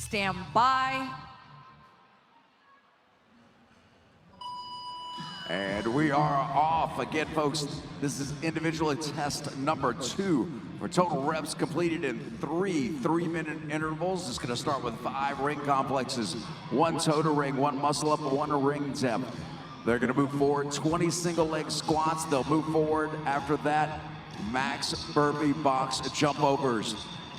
Stand by. And we are off. Again, folks, this is individual test number 2 for total reps completed in 3 3-minute intervals. It's going to start with 5 ring complexes, 1 total ring, 1 muscle up, 1 ring depth. They're going to move forward 20 single leg squats. They'll move forward after that, max burpee box jump overs.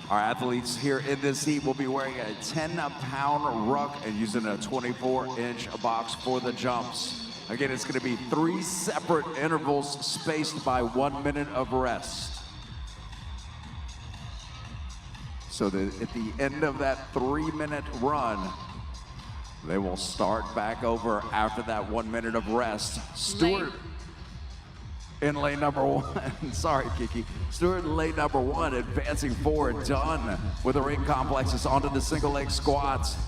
Our athletes here in this heat will be wearing a 10-pound ruck and using a 24-inch box for the jumps. Again, it's going to be 3 separate intervals spaced by 1 minute of rest. So that at the end of that 3-minute run, they will start back over after that 1 minute of rest. Stewart in lane number 1, sorry Kiki. Stewart in lane number 1 advancing forward, done with the ring complexes onto the single leg squats.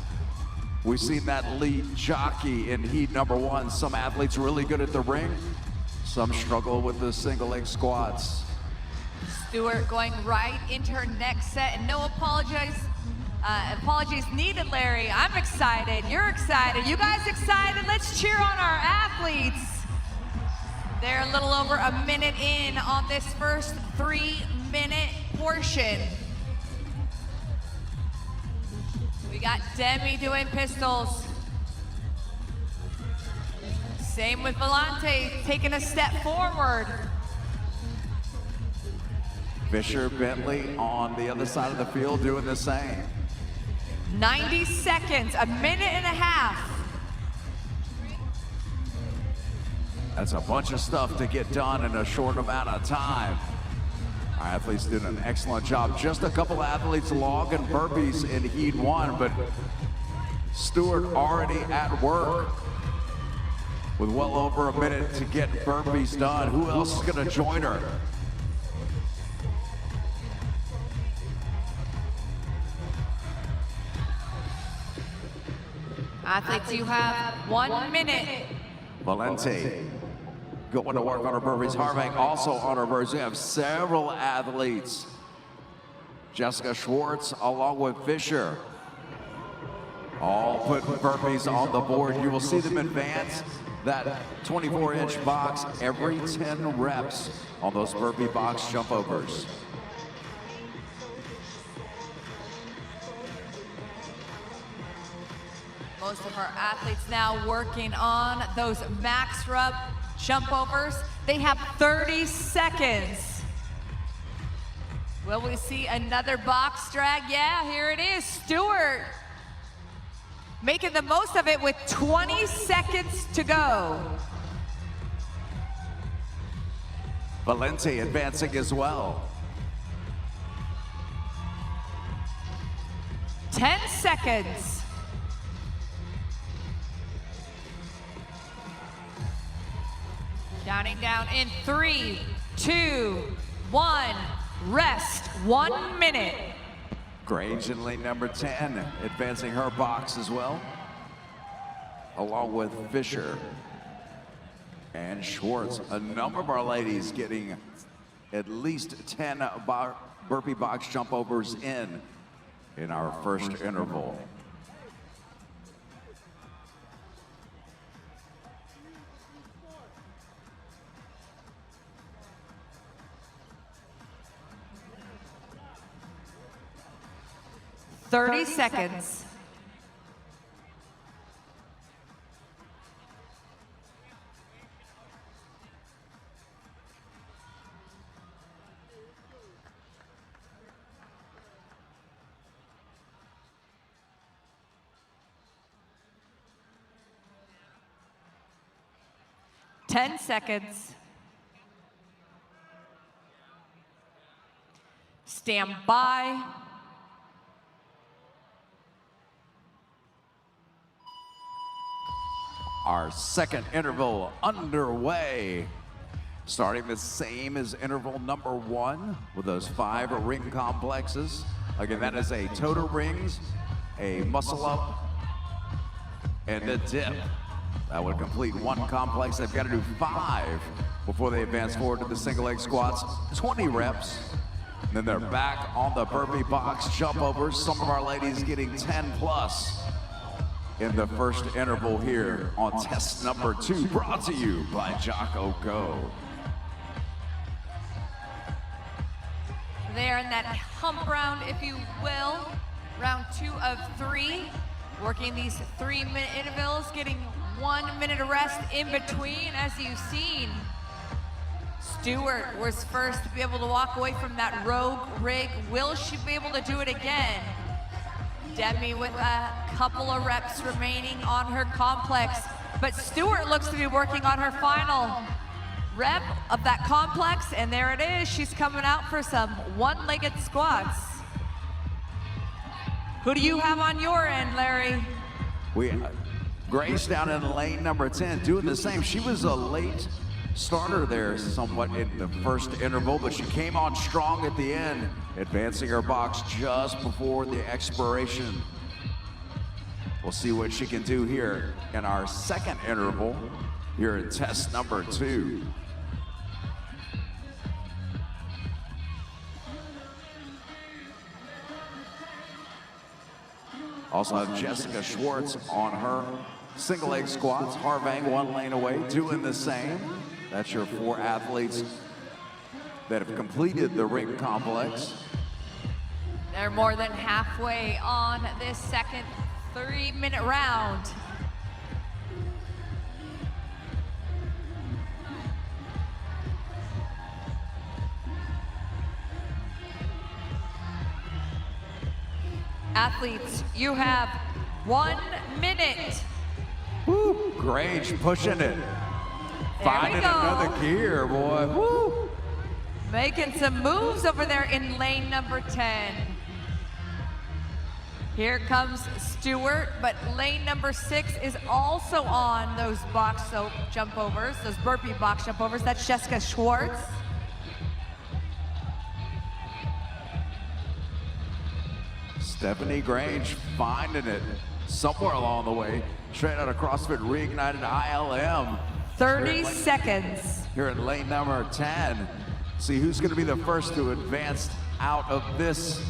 We've seen that lead jockey in heat number 1. Some athletes really good at the ring, some struggle with the single leg squats. Stewart going right into her next set, and no apologies needed, Larry. I'm excited, you're excited, you guys excited? Let's cheer on our athletes. They're a little over a minute in on this first 3-minute portion. We got Demi doing pistols. Same with Volante, taking a step forward. Fisher, Bentley on the other side of the field doing the same. 90 seconds, a minute and a half. That's a bunch of stuff to get done in a short amount of time. Our athletes did an excellent job. Just a couple athletes logging burpees in heat 1, but Stewart already at work with well over a minute to get burpees done. Who else is going to join her? Athletes, you have 1 minute. Valente going to work on her burpees. Harvey also on her burpees. We have several athletes. Jessica Schwartz along with Fisher, all put burpees on the board. You will see them advance that 24-inch box every 10 reps on those burpee box jump overs. Most of our athletes now working on those max rep jump overs. They have 30 seconds. Will we see another box drag? Yeah, here it is. Stewart making the most of it with 20 seconds to go. Valente advancing as well. 10 seconds. Counting down in 3, 2, 1, rest, 1 minute. Grange in lane number 10, advancing her box as well, along with Fisher and Schwartz. A number of our ladies getting at least 10 burpee box jump overs in our first interval. Thirty seconds. Ten seconds. Stand by. Our second interval underway. Starting the same as interval number 1 with those 5 ring complexes. Again, that is a total rings, a muscle up, and a dip. That would complete 1 complex. They've got to do 5 before they advance forward to the single leg squats. 20 reps. Then they're back on the burpee box jump overs. Some of our ladies getting 10 plus in the first interval here on test number 2, brought to you by Jocko Go. They're in that hump round, if you will. Round 2 of 3. Working these 3-minute intervals, getting 1 minute of rest in between, as you've seen. Stewart was first to be able to walk away from that rogue rig. Will she be able to do it again? Demi with a couple of reps remaining on her complex, but Stewart looks to be working on her final rep of that complex, and there it is. She's coming out for some one-legged squats. Who do you have on your end, Larry? Grace down in lane number 10 doing the same. She was a late starter there somewhat in the first interval, but she came on strong at the end, advancing her box just before the expiration. We'll see what she can do here in our second interval here in test number 2. Also have Jessica Schwartz on her single leg squats. Harvang 1 lane away doing the same. That's your 4 athletes that have completed the ring complex. They're more than halfway on this second 3-minute round. Athletes, you have 1 minute. Woo, Grange pushing it. Finding another gear, boy. Woo. Making some moves over there in lane number 10. Here comes Stewart, but lane number 6 is also on those box jump overs, those burpee box jump overs. That's Jessica Schwartz. Stephanie Grange finding it somewhere along the way. Straight out of CrossFit Reignited ILM. 30 seconds. Here in lane number 10. See who's going to be the first to advance out of this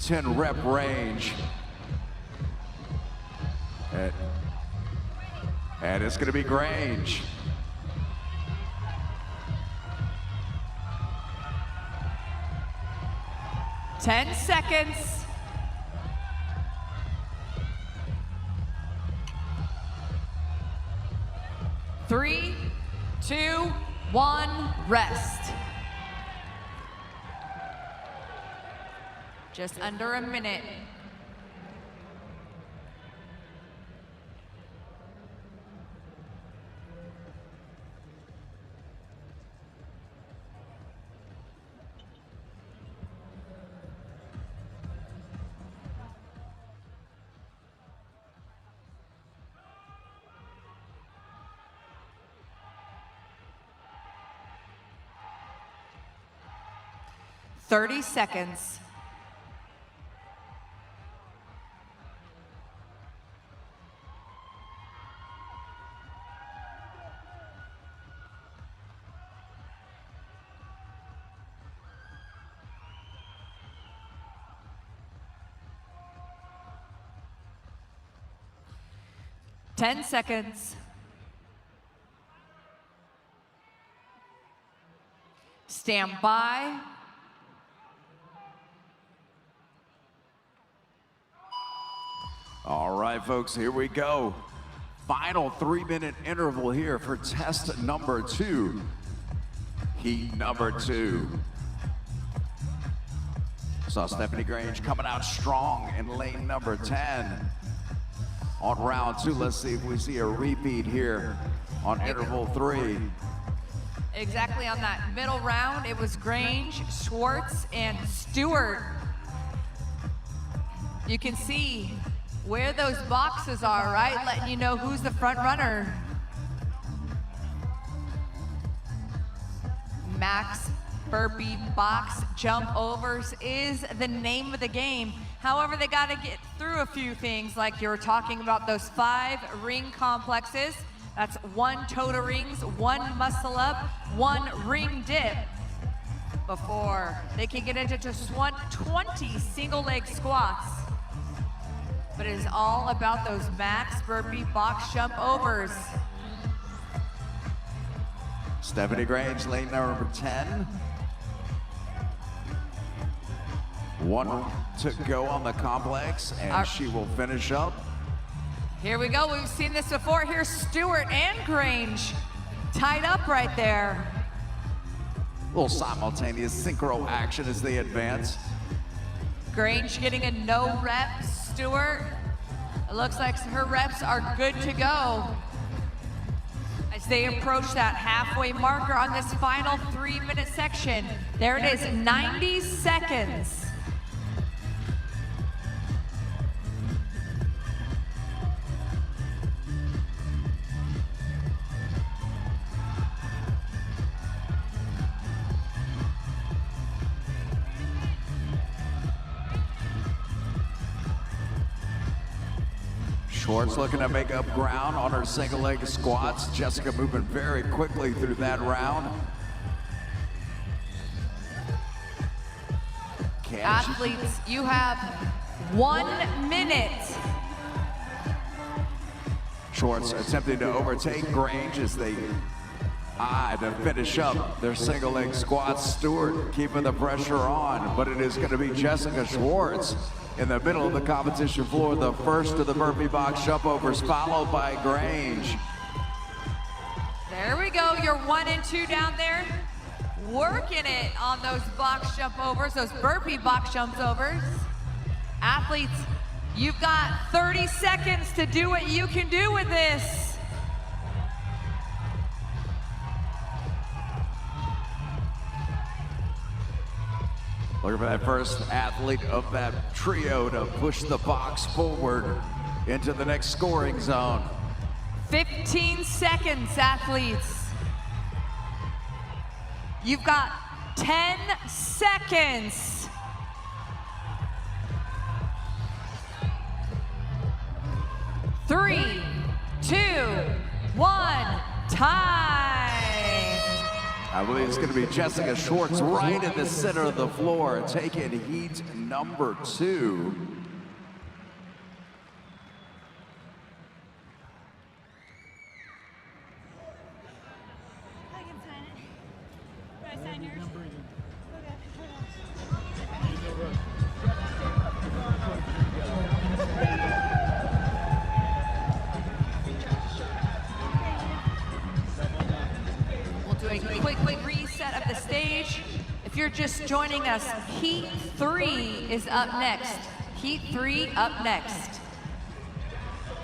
10 rep range. And it's going to be Grange. Ten seconds. 3, 2, 1, rest. Just under a minute. Thirty seconds. Ten seconds. Stand by. All right, folks, here we go. Final 3-minute interval here for test number 2. Heat number 2. Saw Stephanie Grange coming out strong in lane number 10. On round 2, let's see if we see a repeat here on interval 3. Exactly on that middle round, it was Grange, Schwartz, and Stewart. You can see where those boxes are, right? Letting you know who's the front runner. Max burpee box jump overs is the name of the game. However, they got to get through a few things, like you were talking about those 5 ring complexes. That's 1 toe to rings, 1 muscle up, 1 ring dip. before they can get into just 20 single leg squats. But it is all about those max burpee box jump overs. Stephanie Grange, lane number 10. 1 to go on the complex, and she will finish up. Here we go, we've seen this before. Here's Stewart and Grange tied up right there. A little simultaneous synchro action as they advance. Grange getting a no rep. Stewart, it looks like her reps are good to go as they approach that halfway marker on this final 3-minute section. There it is, 90 seconds. Schwartz looking to make up ground on her single leg squats. Jessica moving very quickly through that round. Athletes, you have 1 minute. Schwartz attempting to overtake Grange as they eye to finish up their single leg squats. Stewart keeping the pressure on, but it is going to be Jessica Schwartz in the middle of the competition floor, the first of the burpee box jump overs, followed by Grange. There we go, you're 1 and 2 down there. Working it on those box jump overs, those burpee box jump overs. Athletes, you've got 30 seconds to do what you can do with this. Looking for that first athlete of that trio to push the box forward into the next scoring zone. 15 seconds, athletes. You've got 10 seconds. Three, 2, 1, time. I believe it's going to be Jessica Schwartz right in the center of the floor, taking heat number 2. I can sign it. Do I sign yours? We'll do a quick reset of the stage. If you're just joining us, Heat 3 is up next. Heat 3 up next.